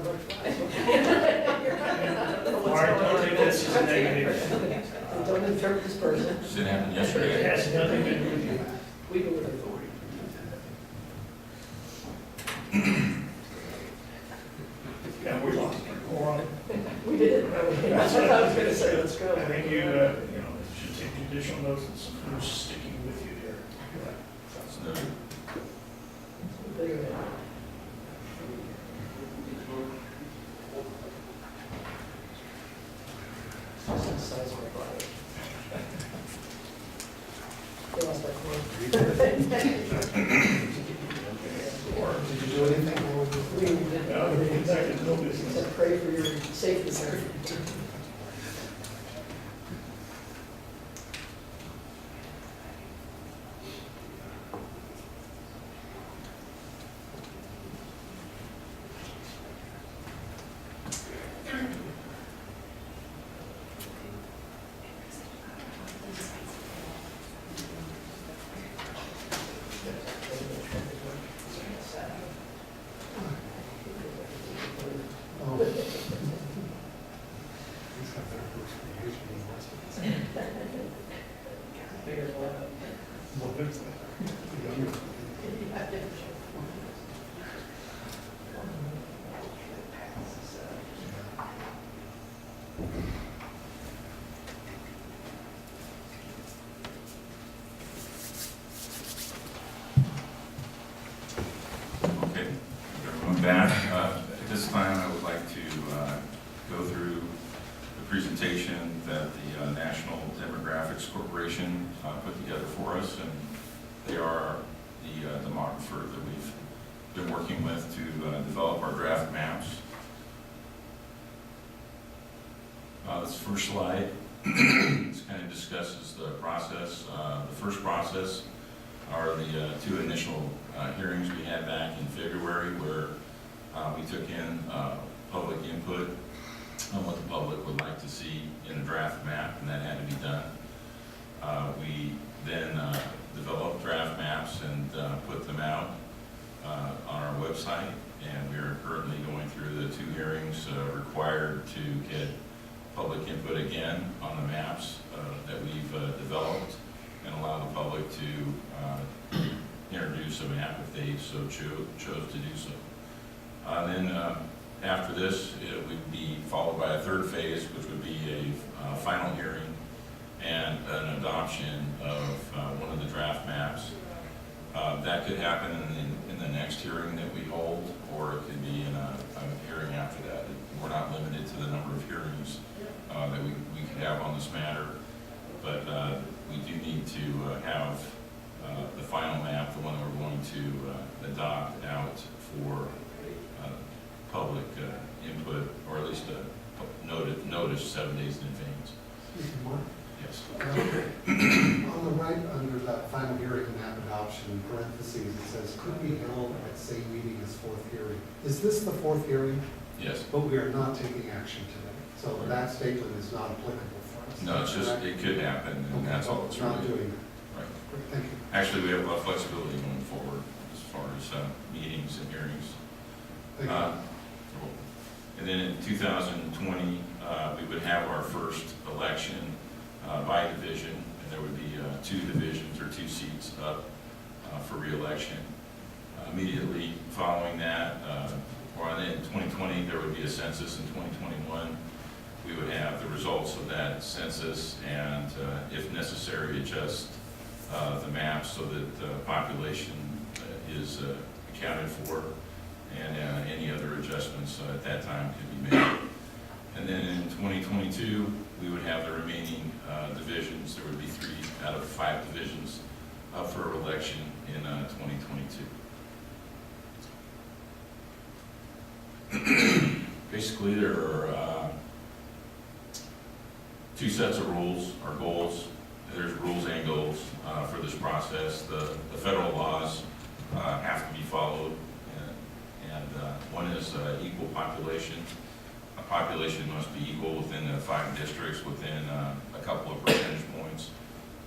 on my fly. Mark, don't take this as a negative. Don't interpret this person. Didn't happen It yesterday. has nothing to do with you. We go with authority. Yeah, we lost our quorum. We did. That's what I was gonna say, let's go. I think you, should take judicial notice of who's sticking with you here. That's noted. Size of my body. They lost my quorum. Did you do anything? We did. No, we conducted no business. Said pray for your safety, sir. Oh. He's got better books for you usually than most of us. Bigger one. Well, there's the younger. Okay, everyone back. At this time, I would like to go through the presentation that the National Demographics Corporation put together for us, and they are the demographer that we've been working with to develop our draft maps. This first slide this kind of discusses the process. The first process are the two initial hearings we had back in February, where we took in public input on what the public would like to see in a draft map, and that had to be done. We then developed draft maps and put them out on our website, and we are currently going through the two hearings required to get public input again on the maps that we've developed, and allow the public to introduce a map if they so chose to do so. Then after this, it would be followed by a third phase, which would be a final hearing and an adoption of one of the draft maps. That could happen in the next hearing that we hold, or it could be in a hearing after that. We're not limited to the number of hearings that we could have on this matter, but we do need to have the final map, the one that we're going to adopt, out for public input, or at least notice 7 days in advance. Excuse me, Mark. Yes. On the right, under that final hearing and map adoption, in parentheses, it says, could be held at same meeting as fourth hearing. Is this the fourth hearing? Yes. But we are not taking action today. So that statement is not applicable for us. No, it's just, Correct? it could happen, and that's all it's We're not really. doing Right. that. Great, thank you. Actually, we have a lot of flexibility going forward as far as meetings and hearings. Thank you. And then in 2020, we would have our first election by division, and there would be two divisions or two seats up for re-election. Immediately following that, or in 2020, there would be a census. In 2021, we would have the results of that census, and if necessary, adjust the map so that the population is accounted for, and any other adjustments at that time could be made. And then in 2022, we would have the remaining divisions. There would be 3 out of 5 divisions up for election in 2022. Basically, there are 2 sets of rules or goals. There's rules and goals for this process. The federal laws have to be followed, and one is equal population. A population must be equal within the 5 districts within a couple of percentage points.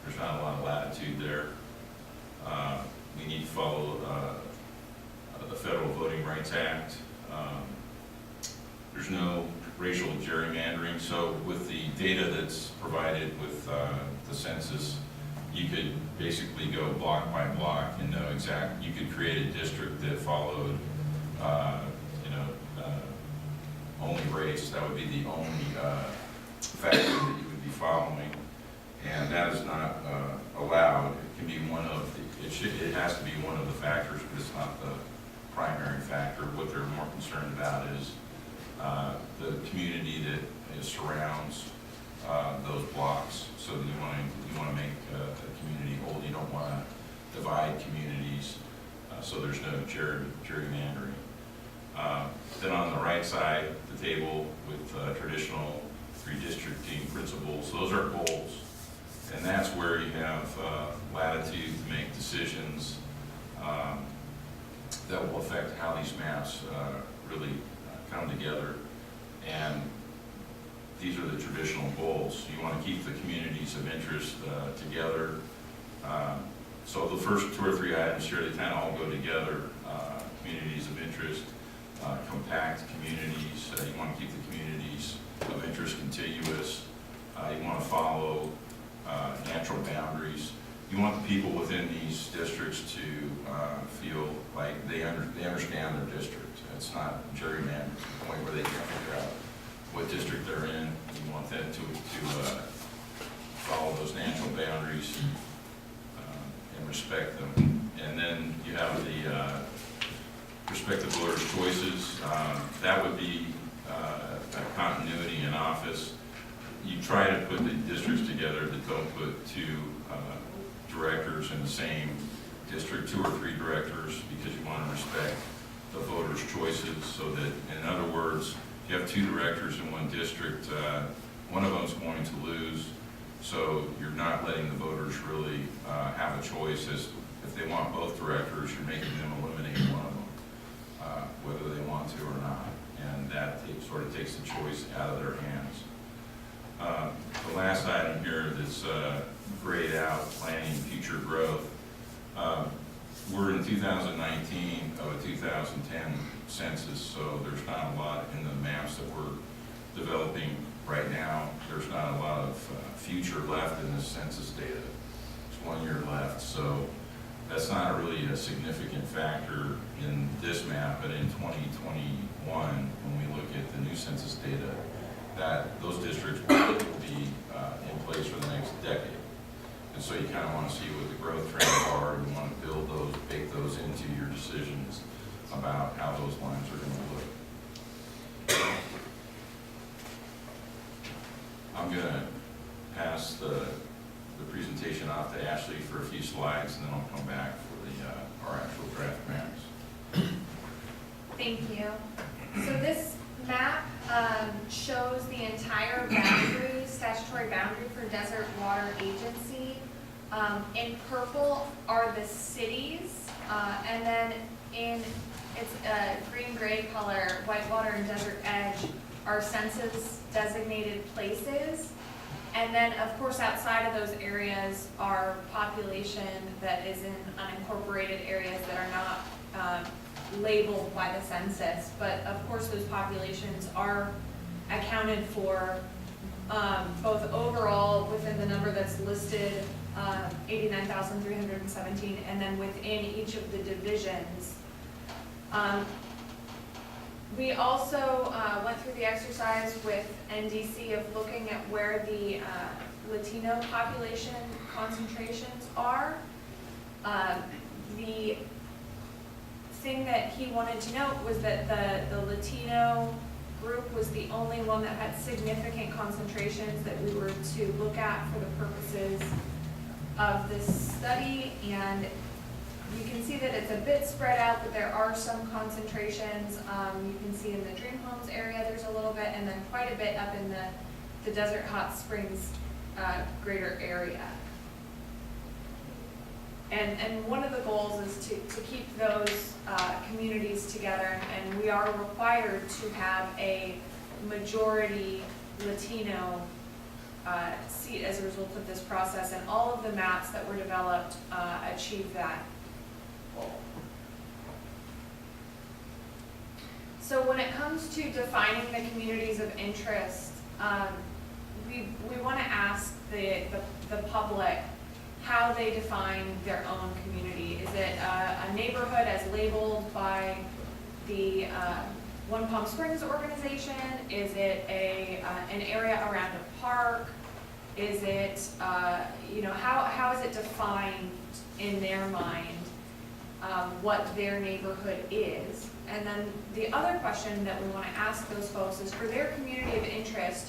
There's not a lot of latitude there. We need to follow the Federal Voting Rights Act. There's no racial gerrymandering, so with the data that's provided with the census, you could basically go block by block and know you could create a district that followed, only race. That would be the only factor that you would be following, and that is not allowed. It can be one of the, it has to be one of the factors, but it's not the primary factor. What they're more concerned about is the community that surrounds those blocks. So that you want to make a community whole. You don't want to divide communities, so there's no gerrymandering. Then on the right side, the table with traditional redistricting principles, those are goals. And that's where you have latitude to make decisions that will affect how these maps really come together. And these are the traditional goals. You want to keep the communities of interest together. So the first 2 or 3 items here, they kind of all go together. Communities of interest, compact communities. You want to keep the communities of interest contiguous. You want to follow natural boundaries. You want the people within these districts to feel like they understand their district. It's not gerrymandered to the point where they can't figure out what district they're in. You want them to follow those natural boundaries and respect them. And then you have the respect the voters' choices. That would be a continuity in office. You try to put the districts together that don't put 2 directors in the same district, 2 or 3 directors, because you want to respect the voters' choices. So that, in other words, if you have 2 directors in one district, one of them is going to lose. So you're not letting the voters really have a choice as if they want both directors. You're making them eliminate one of them, whether they want to or not, and that sort of takes the choice out of their hands. The last item here that's grayed out, planning future growth. We're in 2019 of a 2010 census, so there's not a lot in the maps that we're developing right now. There's not a lot of future left in this census data. It's 1 year left, so that's not really a significant factor in this map, but in 2021, when we look at the new census data, that those districts will be in place for the next decade. And so you kind of want to see what the growth trends are, and you want to build those, bake those into your decisions about how those lines are going to look. I'm going to pass the presentation off to Ashley for a few slides, and then I'll come back for our actual draft maps. Thank you. So this map shows the entire boundary, statutory boundary for Desert Water Agency. In purple are the cities, and then in its green-gray color, Whitewater and Desert Edge are census designated places. And then, of course, outside of those areas are population that is in unincorporated areas that are not labeled by the census. But of course, those populations are accounted for both overall within the number that's listed, 89,317, and then within each of the divisions. We also went through the exercise with NDC of looking at where the Latino population concentrations are. The thing that he wanted to note was that the Latino group was the only one that had significant concentrations that we were to look at for the purposes of this study. And you can see that it's a bit spread out, but there are some concentrations. You can see in the Dream Homes area there's a little bit, and then quite a bit up in the Desert Hot Springs greater area. And one of the goals is to keep those communities together, and we are required to have a majority Latino seat as a result of this process, and all of the maps that were developed achieve that goal. So when it comes to defining the communities of interest, we want to ask the public how they define their own community. Is it a neighborhood as labeled by the One Palm Springs organization? Is it an area around a park? Is it, how is it defined in their mind what their neighborhood is? And then the other question that we want to ask those folks is, for their community of interest,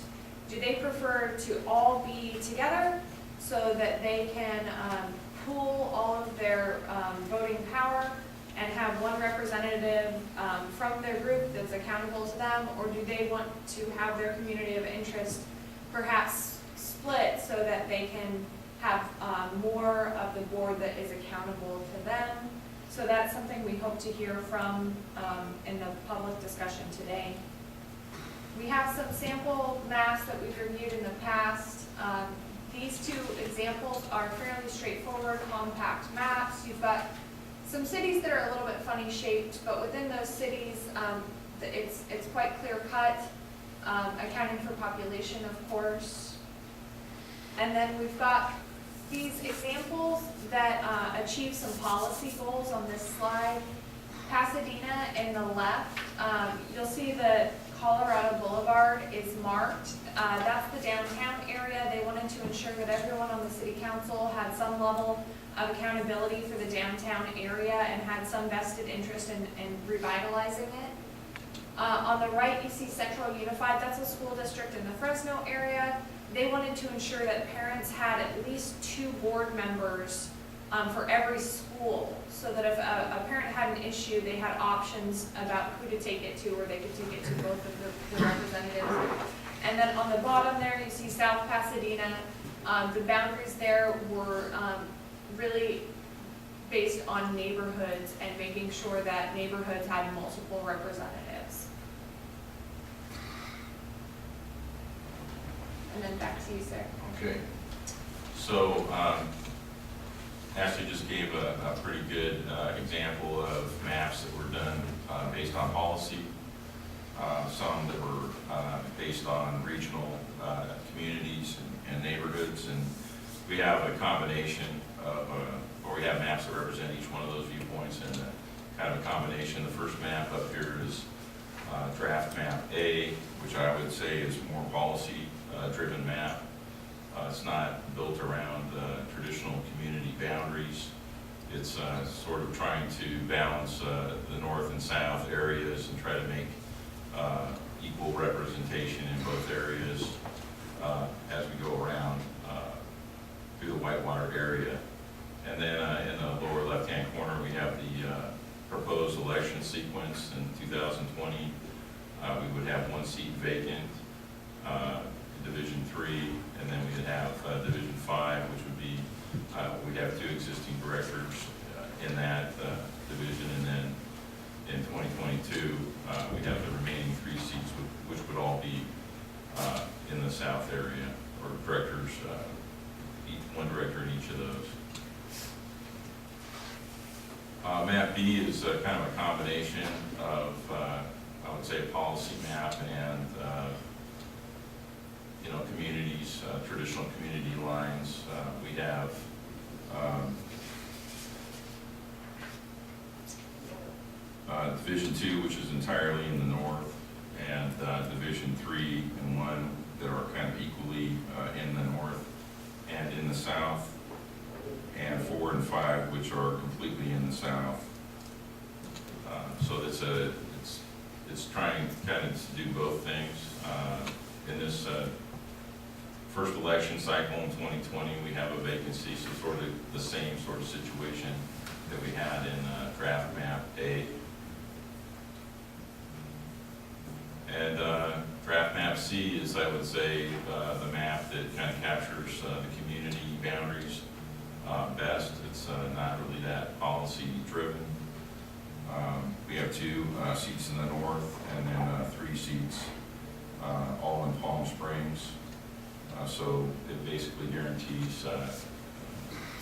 do they prefer to all be together so that they can pool all of their voting power and have one representative from their group that's accountable to them? Or do they want to have their community of interest perhaps split so that they can have more of the board that is accountable to them? So that's something we hope to hear from in the public discussion today. We have some sample maps that we've reviewed in the past. These two examples are fairly straightforward, compact maps. You've got some cities that are a little bit funny shaped, but within those cities, it's quite clear cut, accounting for population, of course. And then we've got these examples that achieve some policy goals on this slide. Pasadena in the left, you'll see the Colorado Boulevard is marked. That's the downtown area. They wanted to ensure that everyone on the city council had some level of accountability for the downtown area and had some vested interest in revitalizing it. On the right, you see Central Unified. That's a school district in the Fresno area. They wanted to ensure that parents had at least 2 board members for every school, so that if a parent had an issue, they had options about who to take it to, or they could take it to both of the representatives. And then on the bottom there, you see South Pasadena. The boundaries there were really based on neighborhoods and making sure that neighborhoods had multiple representatives. And then back to you, sir. Okay. So Ashley just gave a pretty good example of maps that were done based on policy, some that were based on regional communities and neighborhoods, and we have a combination of, or we have maps that represent each one of those viewpoints, and kind of a combination. The first map up here is draft map A, which I would say is more policy driven map. It's not built around traditional community boundaries. It's sort of trying to balance the north and south areas and try to make equal representation in both areas as we go around through the Whitewater area. And then in the lower left-hand corner, we have the proposed election sequence. In 2020, we would have 1 seat vacant. Division 3, and then we'd have Division 5, which would be, we have 2 existing directors in that division, and then in 2022, we have the remaining 3 seats, which would all be in the south area, or directors, 1 director in each of those. Map B is kind of a combination of, I would say, a policy map and communities, traditional community lines. We have Division 2, which is entirely in the north, and Division 3 and 1 that are kind of equally in the north and in the south, and 4 and 5, which are completely in the south. So it's trying kind of to do both things. In this first election cycle in 2020, we have a vacancy, so sort of the same sort of situation that we had in draft map A. And draft map C is, I would say, the map that kind of captures the community boundaries best. It's not really that policy driven. We have 2 seats in the north, and then 3 seats all in Palm Springs. So it basically guarantees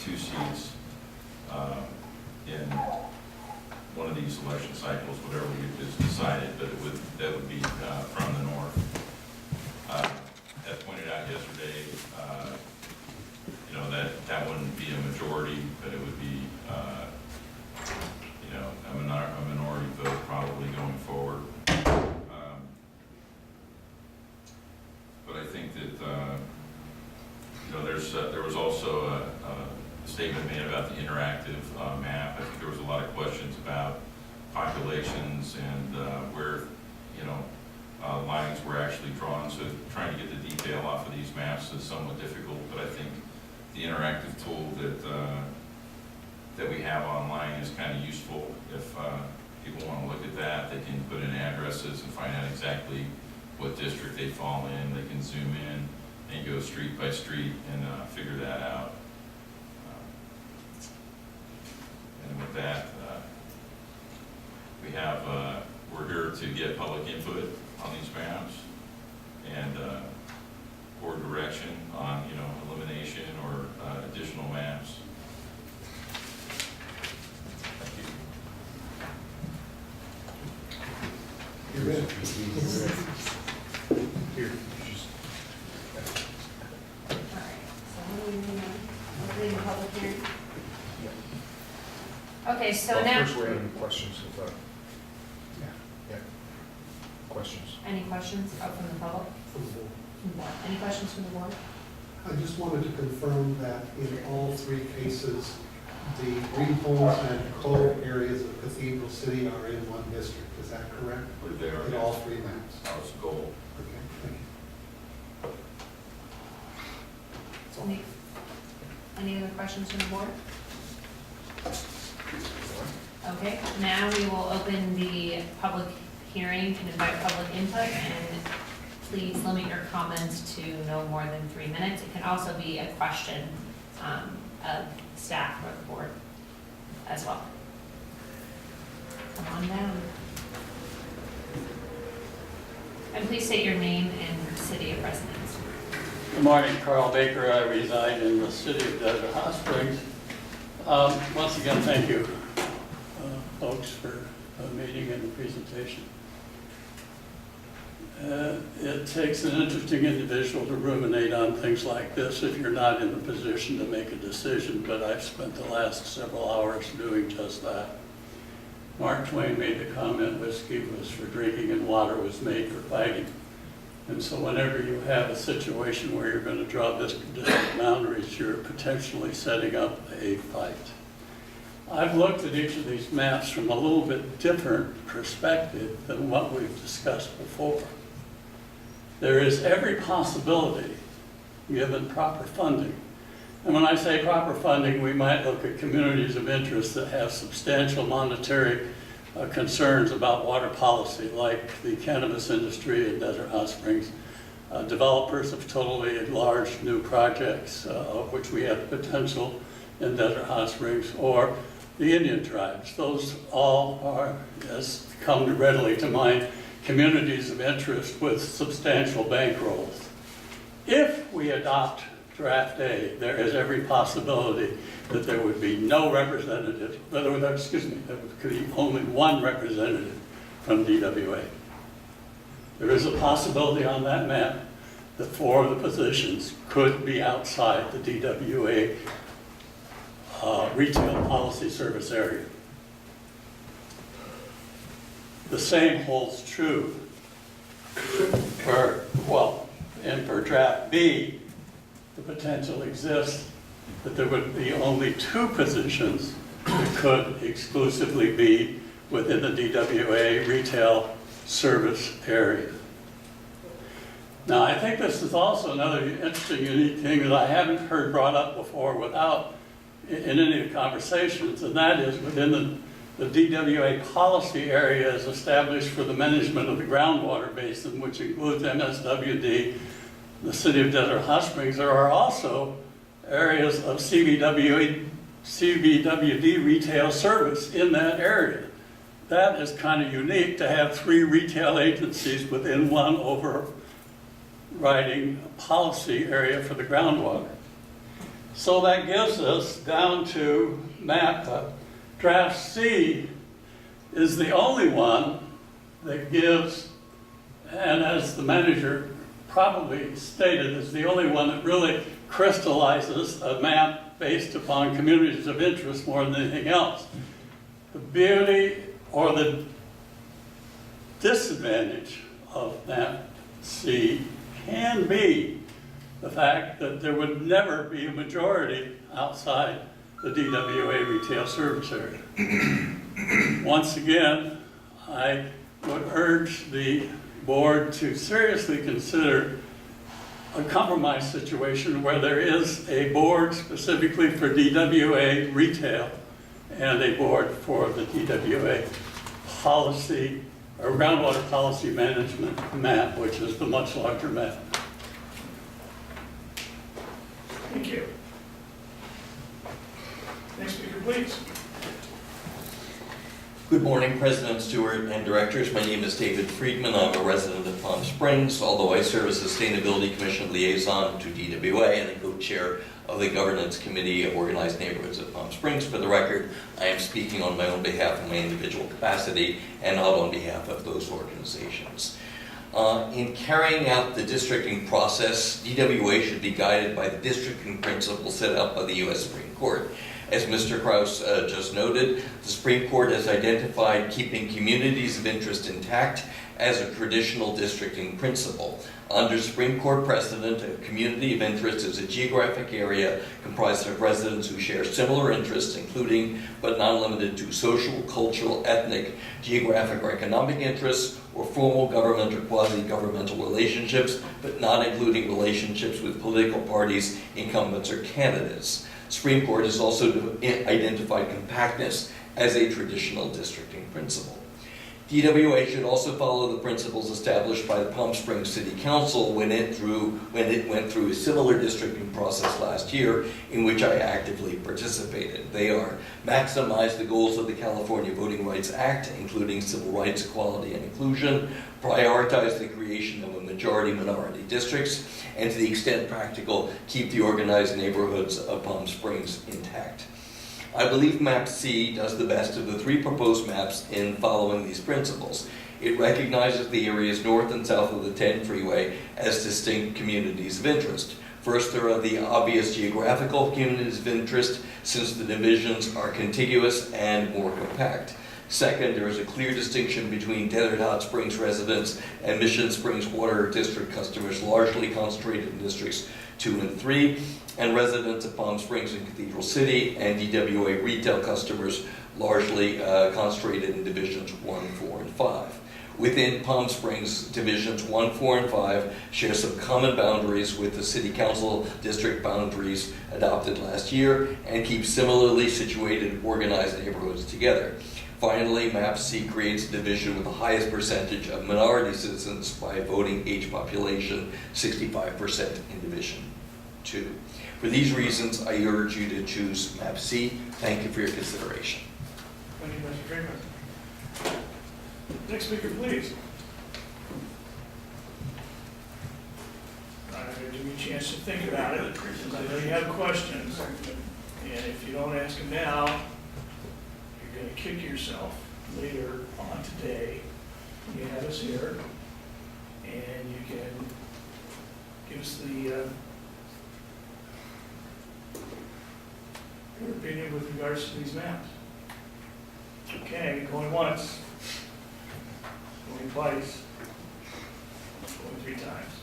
2 seats in one of these election cycles, whatever is decided, but that would be from the north. As pointed out yesterday, that wouldn't be a majority, but it would be, a minority vote probably going forward. But I think that, there was also a statement made about the interactive map. I think there was a lot of questions about populations and where, lines were actually drawn. So trying to get the detail off of these maps is somewhat difficult, but I think the interactive tool that we have online is kind of useful. If people want to look at that, they can put in addresses and find out exactly what district they fall in. They can zoom in and go street by street and figure that out. And with that, we're here to get public input on these maps and or direction on, elimination or additional maps. Thank you. You're good. Here, All right, so what are we doing now? Opening the public hearing? Okay, so now, First, we're having questions of, Yeah. questions. any questions out from the public? From the board. From the board? Any questions from the board? I just wanted to confirm that in all three cases, the Green Homes and Cove areas of Cathedral City are in one district. Is that correct? But they are In all three maps? House goal. Okay, thank you. That's all. Any other questions from the board? Okay, now we will open the public hearing and invite public input, and please limit your comments to no more than 3 minutes. It can also be a question of staff or the board as well. Come on down. And please state your name and city of residence. Good morning, Carl Baker. I reside in the city of Desert Hot Springs. Once again, thank you, folks, for the meeting and the presentation. It takes an interesting individual to ruminate on things like this if you're not in a position to make a decision, but I've spent the last several hours doing just that. Mark Twain made the comment, whiskey was for drinking and water was made for fighting. And so whenever you have a situation where you're going to draw district boundaries, you're potentially setting up a fight. I've looked at each of these maps from a little bit different perspective than what we've discussed before. There is every possibility, given proper funding. And when I say proper funding, we might look at communities of interest that have substantial monetary concerns about water policy, like the cannabis industry in Desert Hot Springs, developers of totally large new projects, of which we have potential in Desert Hot Springs, or the Indian tribes. Those all are, as come readily to mind, communities of interest with substantial bankrolls. If we adopt Draft A, there is every possibility that there would be no representative, there could be only one representative from DWA. There is a possibility on that map that 4 of the positions could be outside the DWA retail policy service area. The same holds true for Draft B. The potential exists that there would be only 2 positions that could exclusively be within the DWA retail service area. Now, I think this is also another interesting, unique thing that I haven't heard brought up before in any of the conversations, and that is within the DWA policy area is established for the management of the groundwater basin, which includes MSWD, the city of Desert Hot Springs. There are also areas of CBWD retail service in that area. That is kind of unique to have 3 retail agencies within one overriding policy area for the groundwater. So that gives us down to map Draft C is the only one that gives, and as the manager probably stated, is the only one that really crystallizes a map based upon communities of interest more than anything else. The beauty or the disadvantage of map C can be the fact that there would never be a majority outside the DWA retail service area. Once again, I would urge the board to seriously consider a compromise situation where there is a board specifically for DWA retail and a board for the DWA policy, or groundwater policy management map, which is the much larger map. Thank you. Next speaker, please. Good morning, President Stewart and directors. My name is David Friedman. I'm a resident of Palm Springs, although I serve as Sustainability Commission liaison to DWA and the co-chair of the Governance Committee of Organized Neighborhoods of Palm Springs. For the record, I am speaking on my own behalf in my individual capacity and not on behalf of those organizations. In carrying out the districting process, DWA should be guided by the districting principles set out by the U.S. Supreme Court. As Mr. Kraus just noted, the Supreme Court has identified keeping communities of interest intact as a traditional districting principle. Under Supreme Court precedent, a community of interest is a geographic area comprised of residents who share similar interests, including but not limited to social, cultural, ethnic, geographic, or economic interests, or formal government or quasi-governmental relationships, but not including relationships with political parties, incumbents, or candidates. Supreme Court has also identified compactness as a traditional districting principle. DWA should also follow the principles established by the Palm Springs City Council when it went through a similar districting process last year, in which I actively participated. They are: maximize the goals of the California Voting Rights Act, including civil rights, equality, and inclusion; prioritize the creation of a majority-minority districts; and to the extent practical, keep the organized neighborhoods of Palm Springs intact. I believe Map C does the best of the three proposed maps in following these principles. It recognizes the areas north and south of the 10 freeway as distinct communities of interest. First, there are the obvious geographical communities of interest, since the divisions are contiguous and more compact. Second, there is a clear distinction between Desert Hot Springs residents and Mission Springs Water District customers, largely concentrated in districts 2 and 3, and residents of Palm Springs and Cathedral City, and DWA retail customers, largely concentrated in divisions 1, 4, and 5. Within Palm Springs, divisions 1, 4, and 5 share some common boundaries with the City Council district boundaries adopted last year, and keep similarly situated organized neighborhoods together. Finally, Map C creates a division with the highest percentage of minority citizens by voting age population, 65% in Division 2. For these reasons, I urge you to choose Map C. Thank you for your consideration. Thank you, Mr. Freeman. Next speaker, please. I'm going to give you a chance to think about it, because I know you have questions. And if you don't ask them now, you're going to kick yourself later on today. You have us here, and you can give us your opinion with regards to these maps. Okay, going once, going twice, going 3 times.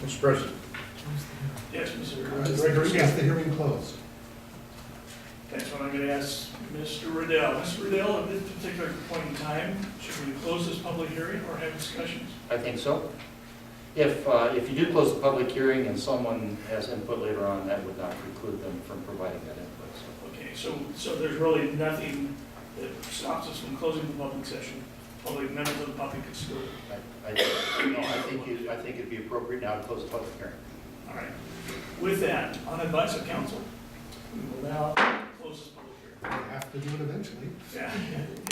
Mr. President, Yes, Mr. Is the hearing closed? That's what I'm going to ask Mr. Riddell. Mr. Riddell, at this particular point in time, should we close this public hearing or have discussions? I think so. If you do close the public hearing and someone has input later on, that would not preclude them from providing that input. Okay, so there's really nothing that stops us from closing the public session. Public members of the public can still. I think it'd be appropriate now to close the public hearing. All right. With that, on advice of council, we will now close this public hearing. We have to do it eventually. Yeah.